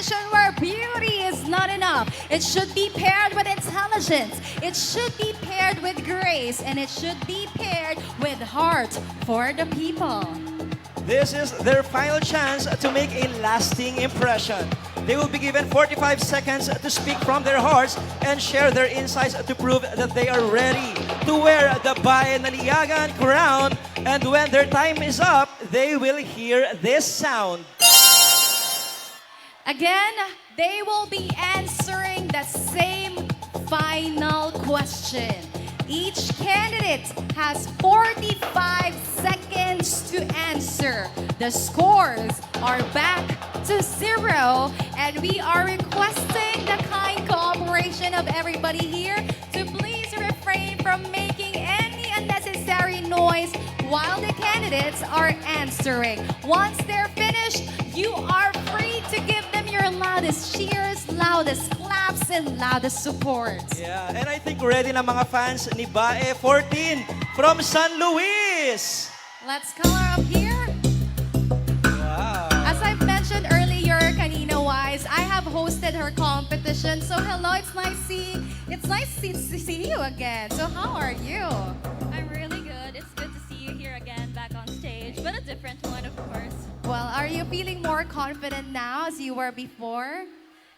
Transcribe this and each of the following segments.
generation where beauty is not enough. It should be paired with intelligence. It should be paired with grace. And it should be paired with heart for the people. This is their final chance to make a lasting impression. They will be given 45 seconds to speak from their hearts and share their insights to prove that they are ready to wear the 𝑭𝑰𝑵𝑵𝑨𝑳 crown. And when their time is up, they will hear this sound. Again, they will be answering the same final question. Each candidate has 45 seconds to answer. The scores are back to 0, and we are requesting the kind cooperation of everybody here to please refrain from making any unnecessary noise while the candidates are answering. Once they're finished, you are free to give them your loudest cheers, loudest claps, and loudest support. Yeah, and I think ready na mga fans ni 𝑵𝒂𝒂𝒏 from San Luis. Let's color up here. Wow. As I've mentioned earlier, kanina-wise, I have hosted her competition. So hello, it's nice to see you again. So how are you? I'm really good. It's good to see you here again, back on stage, but a different one, of course. Well, are you feeling more confident now as you were before?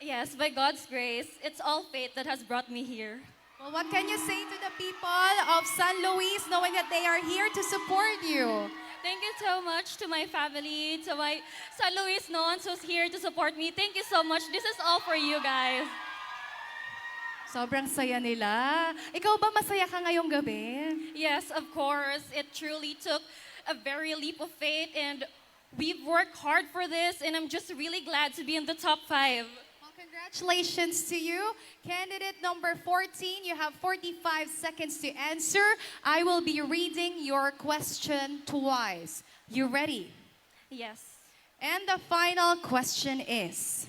Yes, by God's grace, it's all fate that has brought me here. Well, what can you say to the people of San Luis knowing that they are here to support you? Thank you so much to my family, to my San Luis Nones who's here to support me. Thank you so much. This is all for you guys. Sobrang saya nila. Ikaw ba masaya ka ngayong gabi? Yes, of course. It truly took a very leap of faith, and we've worked hard for this, and I'm just really glad to be in the top 5. Well, congratulations to you. Candidate number 14, you have 45 seconds to answer. I will be reading your question twice. You ready? Yes. And the final question is,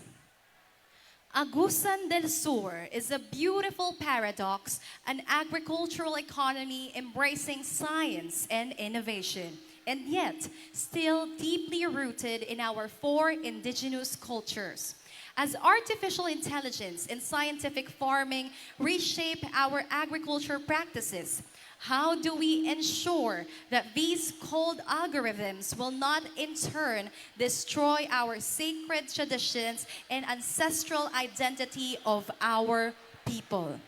Agusan del Sur is a beautiful paradox, an agricultural economy embracing science and innovation, and yet still deeply rooted in our 4 indigenous cultures. As artificial intelligence and scientific farming reshape our agriculture practices, how do we ensure that these cold algorithms will not in turn destroy our sacred traditions and ancestral identity of our people?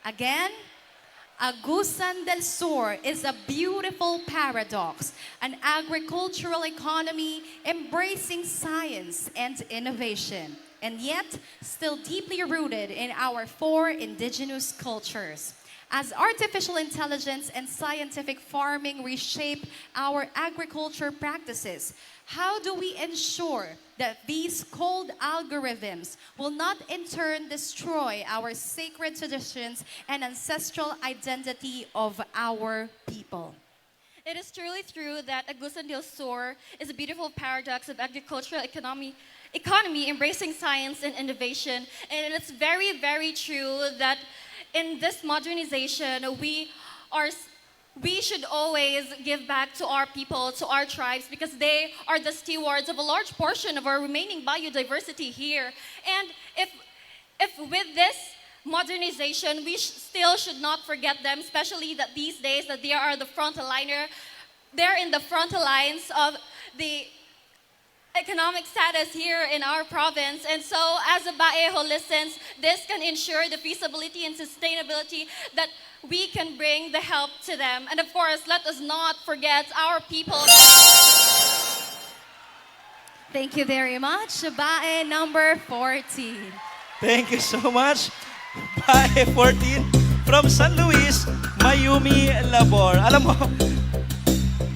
Again, Agusan del Sur is a beautiful paradox, an agricultural economy embracing science and innovation, and yet still deeply rooted in our 4 indigenous cultures. As artificial intelligence and scientific farming reshape our agriculture practices, how do we ensure that these cold algorithms will not in turn destroy our sacred traditions and ancestral identity of our people? It is truly true that Agusan del Sur is a beautiful paradox of agricultural economy embracing science and innovation. And it's very, very true that in this modernization, we should always give back to our people, to our tribes, because they are the stewards of a large portion of our remaining biodiversity here. And if with this modernization, we still should not forget them, especially that these days that they are they're in the front lines of the economic status here in our province. And so as a 𝑭𝒂𝒂𝒏 who listens, this can ensure the feasibility and sustainability that we can bring the help to them. And of course, let us not forget our people. Thank you very much. 𝑭𝒂𝒂𝒏 number 14. Thank you so much, 𝑭𝒂𝒂𝒏 from San Luis, Mayumi Labor. Alam mo,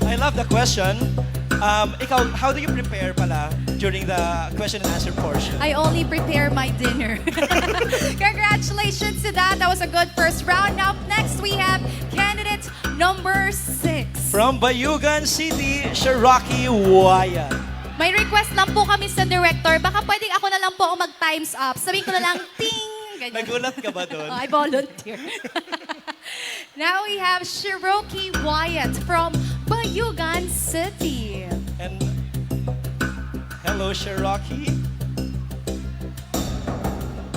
I love the question. Ikaw, how do you prepare pala during the question and answer portion? I only prepare my dinner. Congratulations to that. That was a good first round. Now, next we have candidate number 6. From Bayugan City, Cherokee Wyatt. May request lang po kami sa director. Baka pwedeng ako na lang po ang mag-times up. Sabihin ko na lang, ting! Ganyan. Nagulat ka ba doon? Oh, I volunteer. Now we have Cherokee Wyatt from Bayugan City. And hello, Cherokee.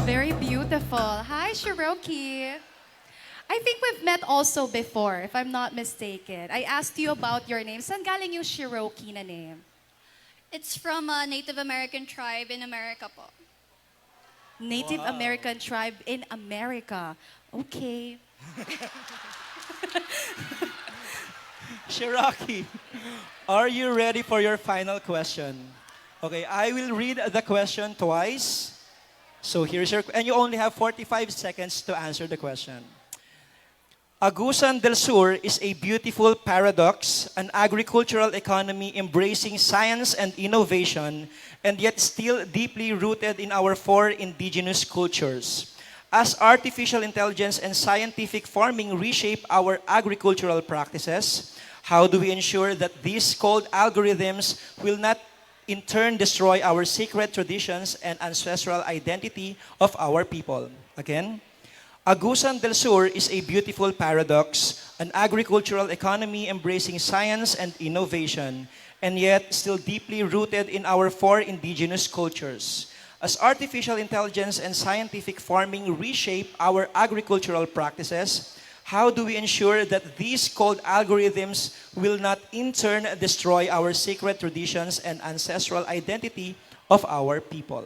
Very beautiful. Hi, Cherokee. I think we've met also before, if I'm not mistaken. I asked you about your name. Saan galing yung Cherokee na name? It's from a Native American tribe in America po. Native American tribe in America. Okay. Cherokee, are you ready for your final question? Okay, I will read the question twice. So here's your, and you only have 45 seconds to answer the question. Agusan del Sur is a beautiful paradox, an agricultural economy embracing science and innovation, and yet still deeply rooted in our four indigenous cultures. As artificial intelligence and scientific farming reshape our agricultural practices, how do we ensure that these called algorithms will not in turn destroy our sacred traditions and ancestral identity of our people? Again, Agusan del Sur is a beautiful paradox, an agricultural economy embracing science and innovation, and yet still deeply rooted in our four indigenous cultures. As artificial intelligence and scientific farming reshape our agricultural practices, how do we ensure that these called algorithms will not in turn destroy our sacred traditions and ancestral identity of our people?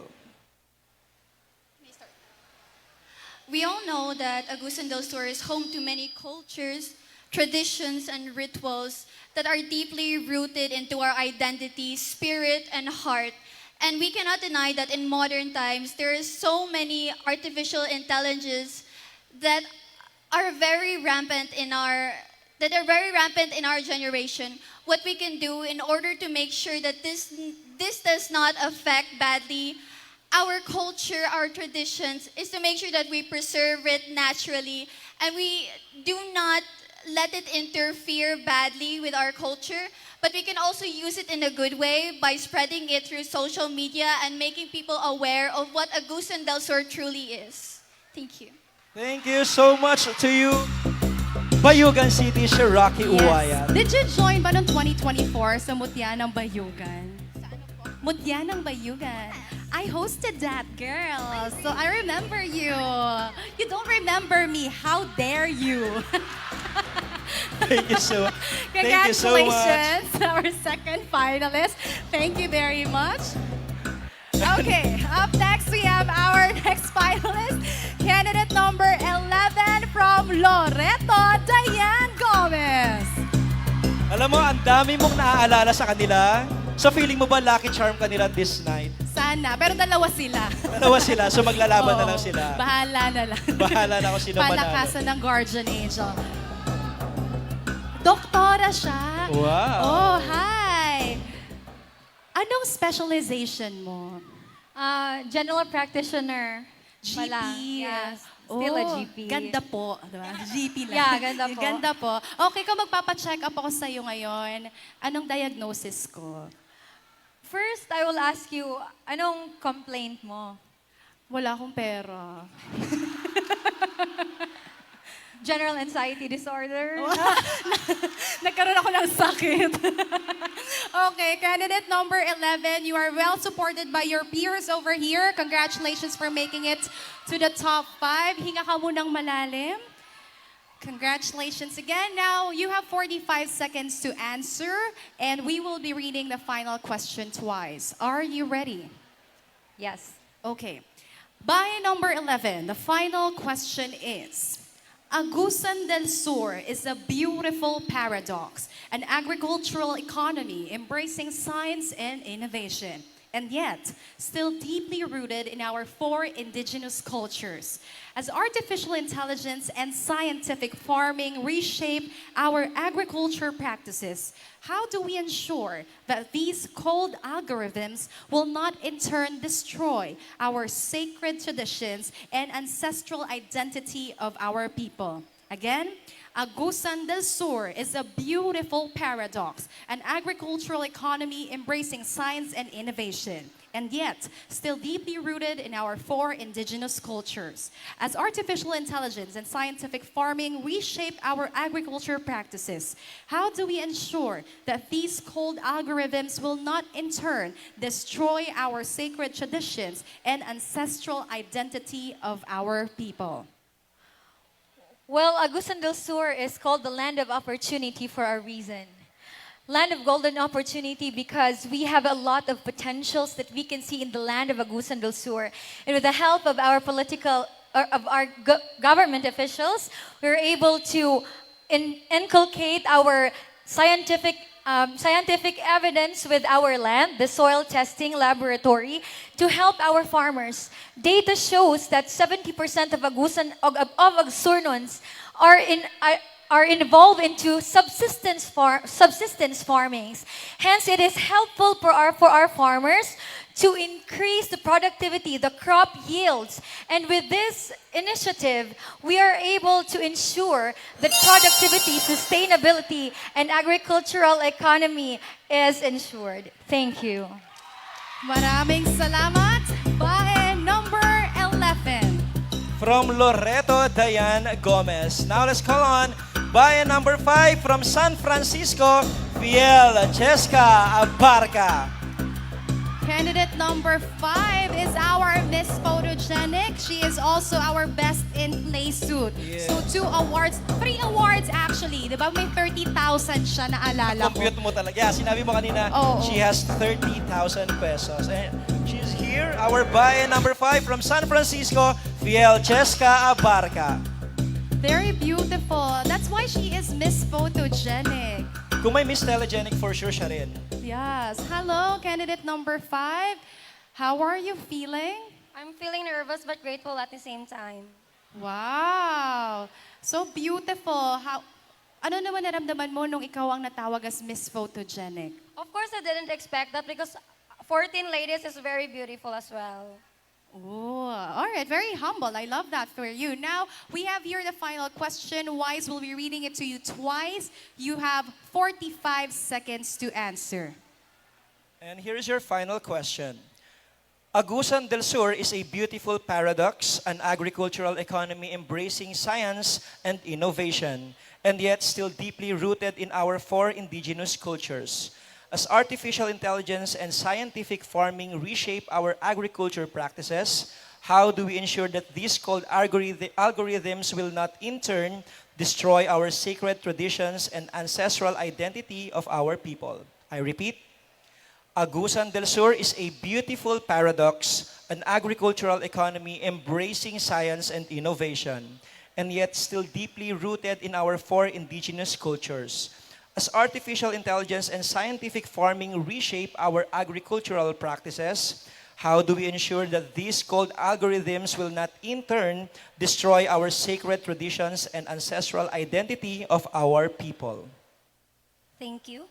We all know that Agusan del Sur is home to many cultures, traditions, and rituals that are deeply rooted into our identity, spirit, and heart. And we cannot deny that in modern times, there is so many artificial intelligence that are very rampant in our generation. What we can do in order to make sure that this does not affect badly our culture, our traditions, is to make sure that we preserve it naturally and we do not let it interfere badly with our culture, but we can also use it in a good way by spreading it through social media and making people aware of what Agusan del Sur truly is. Thank you. Thank you so much to you, Bayugan City, Cherokee Uwayan. Did you join ba noong 2024 sa Mutya ng Bayugan? Mutya ng Bayugan. I hosted that, girl. So I remember you. You don't remember me. How dare you? Thank you so much. Congratulations, our second finalist. Thank you very much. Okay, up next we have our next finalist, candidate number 11 from Loreto, Diane Gomez. Alam mo, ang dami mong naaalala sa kanila. So feeling mo ba lucky charm kanila this night? Sana, pero dalawa sila. Dalawa sila, so maglalaban na lang sila. Bahala na lang. Bahala na kung sino manalo. Palakasan ng guardian angel. Doktora siya. Wow. Oh, hi. Anong specialization mo? General practitioner. GP. Yes. Still a GP. Ganda po. Diba? GP lang. Yeah, ganda po. Ganda po. Okay, kung magpapacheck up ako sa'yo ngayon, anong diagnosis ko? First, I will ask you, anong complaint mo? Wala akong pera. General anxiety disorder? Nagkaroon ako ng sakit. Okay, candidate number 11, you are well supported by your peers over here. Congratulations for making it to the top 5. Hinga ka munang malalim. Congratulations again. Now, you have 45 seconds to answer, and we will be reading the final question twice. Are you ready? Yes. Okay. By number 11, the final question is, Agusan del Sur is a beautiful paradox, an agricultural economy embracing science and innovation, and yet still deeply rooted in our four indigenous cultures. As artificial intelligence and scientific farming reshape our agriculture practices, how do we ensure that these cold algorithms will not in turn destroy our sacred traditions and ancestral identity of our people? Again, Agusan del Sur is a beautiful paradox, an agricultural economy embracing science and innovation, and yet still deeply rooted in our four indigenous cultures. As artificial intelligence and scientific farming reshape our agriculture practices, how do we ensure that these cold algorithms will not in turn destroy our sacred traditions and ancestral identity of our people? Well, Agusan del Sur is called the land of opportunity for a reason. Land of golden opportunity because we have a lot of potentials that we can see in the land of Agusan del Sur. And with the help of our government officials, we're able to inculcate our scientific evidence with our land, the soil testing laboratory, to help our farmers. Data shows that 70% of Agsurnons are involved into subsistence farmings. Hence, it is helpful for our farmers to increase the productivity, the crop yields. And with this initiative, we are able to ensure that productivity, sustainability, and agricultural economy is ensured. Thank you. Maraming salamat. Bae number 11. From Loreto, Diane Gomez. Now let's call on Bayan number 5 from San Francisco, 𝑭𝑰𝑵𝑵ₚ. Candidate number 5 is our Miss Photogenic. She is also our best in play suit. Yeah. So 3 awards actually. Diba may 30,000 siya, naalala ko. Compute mo talaga. Yeah, sinabi mo kanina, Oo. she has 30,000 pesos. And she's here, our Bayan number 5 from San Francisco, 𝑭𝑰𝑵𝑵ₚ. Very beautiful. That's why she is Miss Photogenic. Kung may Miss Telegenic, for sure siya rin. Yes. Hello, candidate number 5. How are you feeling? I'm feeling nervous but grateful at the same time. Wow. So beautiful. Ano naman naramdaman mo nung ikaw ang natawag as Miss Photogenic? Of course, I didn't expect that because 14 ladies is very beautiful as well. Oh, all right. Very humble. I love that for you. Now, we have here the final question. Wise will be reading it to you twice. You have 45 seconds to answer. And here's your final question. Agusan del Sur is a beautiful paradox, an agricultural economy embracing science and innovation, and yet still deeply rooted in our four indigenous cultures. As artificial intelligence and scientific farming reshape our agriculture practices, how do we ensure that these cold algorithms will not in turn destroy our sacred traditions and ancestral identity of our people? I repeat, Agusan del Sur is a beautiful paradox, an agricultural economy embracing science and innovation, and yet still deeply rooted in our four indigenous cultures. As artificial intelligence and scientific farming reshape our agricultural practices, how do we ensure that these cold algorithms will not in turn destroy our sacred traditions and ancestral identity of our people? Thank you.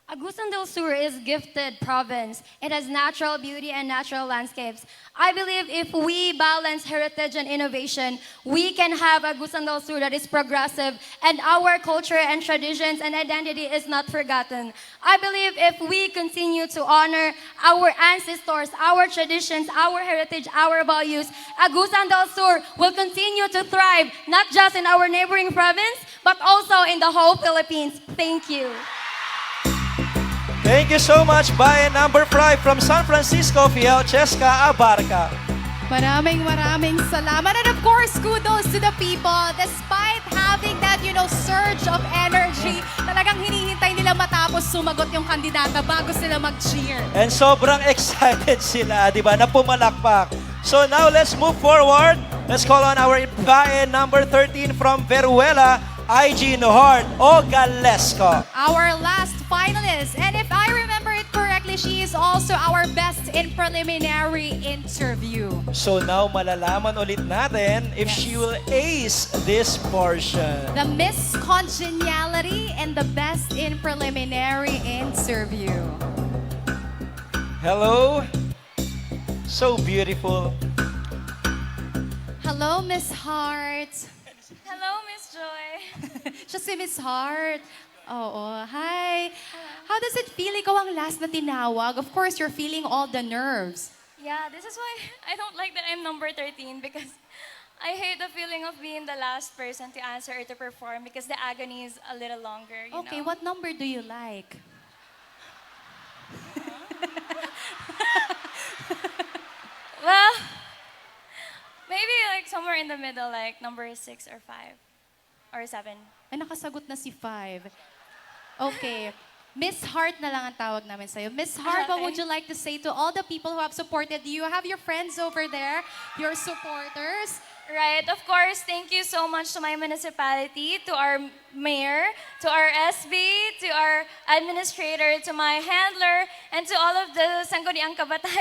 Agusan del Sur is gifted province. It has natural beauty and natural landscapes. I believe if we balance heritage and innovation, we can have Agusan del Sur that is progressive and our culture and traditions and identity is not forgotten. I believe if we continue to honor our ancestors, our traditions, our heritage, our values, Agusan del Sur will continue to thrive, not just in our neighboring province, but also in the whole Philippines. Thank you. Thank you so much, Bayan number 5 from San Francisco, 𝑭𝑰𝑵𝑵ₚ. Maraming salamat. And of course, kudos to the people. Despite having that, surge of energy, talagang hinihintay nila matapos sumagot yung kandidata bago sila mag-cheer. And sobrang excited sila, di ba, na pumalakpak. So now let's move forward. Let's call on our Bayan number 13 from Veruela, IG Nohart Ogalesco. Our last finalist. And if I remember it correctly, she is also our best in preliminary interview. So now malalaman ulit natin if she will ace this portion. The Miss Congeniality and the best in preliminary interview. Hello. So beautiful. Hello, Miss Heart. Hello, Miss Joy. Siya si Miss Heart. Oo, hi. How does it feel? Ikaw ang last na tinawag. Of course, you're feeling all the nerves. Yeah, this is why I don't like that I'm number 13 because I hate the feeling of being the last person to answer or to perform because the agony is a little longer, you Okay, know? what number do you like? Well, maybe like somewhere in the middle, like number 6 or 5 or 7. Ay, nakasagot na si Five. Okay. Miss Heart na lang ang tawag namin sa'yo. Miss Heart, what Okay. would you like to say to all the people who have supported you? Have your friends over there, your supporters. Right, of course, thank you so much to my municipality, to our mayor, to our SB, to our administrator, to my handler, and to all of the Sangguniang Kabataan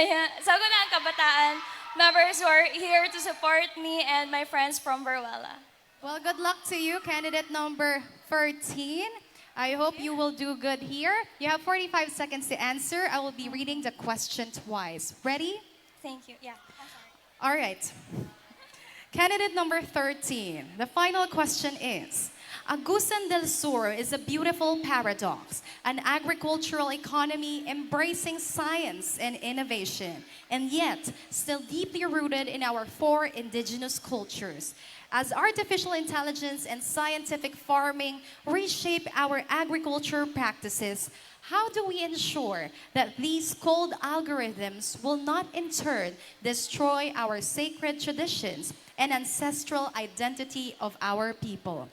members who are here to support me and my friends from 𝑵𝒂𝒂𝒏. Well, good luck to you, candidate number 13. I hope you will do good here. You have 45 seconds to answer. I will be reading the question twice. Ready? Thank you. Yeah, I'm sorry. All right. Candidate number 13. The final question is, Agusan del Sur is a beautiful paradox, an agricultural economy embracing science and innovation, and yet still deeply rooted in our 4 indigenous cultures. As artificial intelligence and scientific farming reshape our agriculture practices, how do we ensure that these cold algorithms will not in turn destroy our sacred traditions and ancestral identity of our people?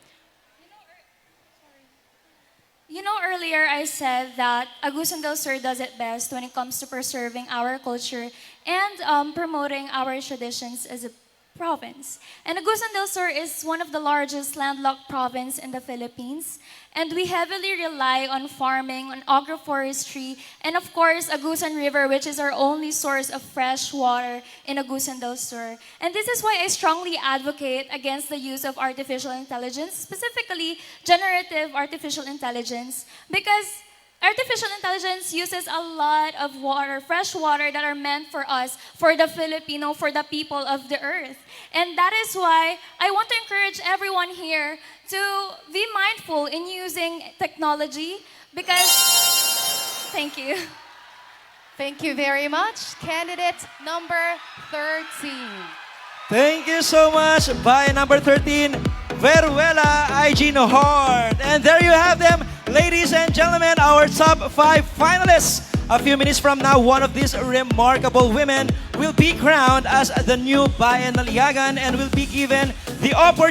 You know, earlier I said that Agusan del Sur does it best when it comes to preserving our culture and promoting our traditions as a province. And Agusan del Sur is one of the largest landlocked province in the Philippines. And we heavily rely on farming, on agroforestry, and of course, Agusan River, which is our only source of fresh water in Agusan del Sur. And this is why I strongly advocate against the use of artificial intelligence, specifically generative artificial intelligence, because artificial intelligence uses a lot of water, fresh water that are meant for us, for the Filipino, for the people of the earth. And that is why I want to encourage everyone here to be mindful in using technology because, thank you. Thank you very much. Candidate number 13. Thank you so much. By number 13, 𝑭𝒂𝒂𝒏𝒂𝒕𝒊𝒐𝒏. And there you have them, ladies and gentlemen, our top 5 finalists. A few minutes from now, one of these remarkable women will be crowned as the new Bayan Naliagan and will be given the opportunity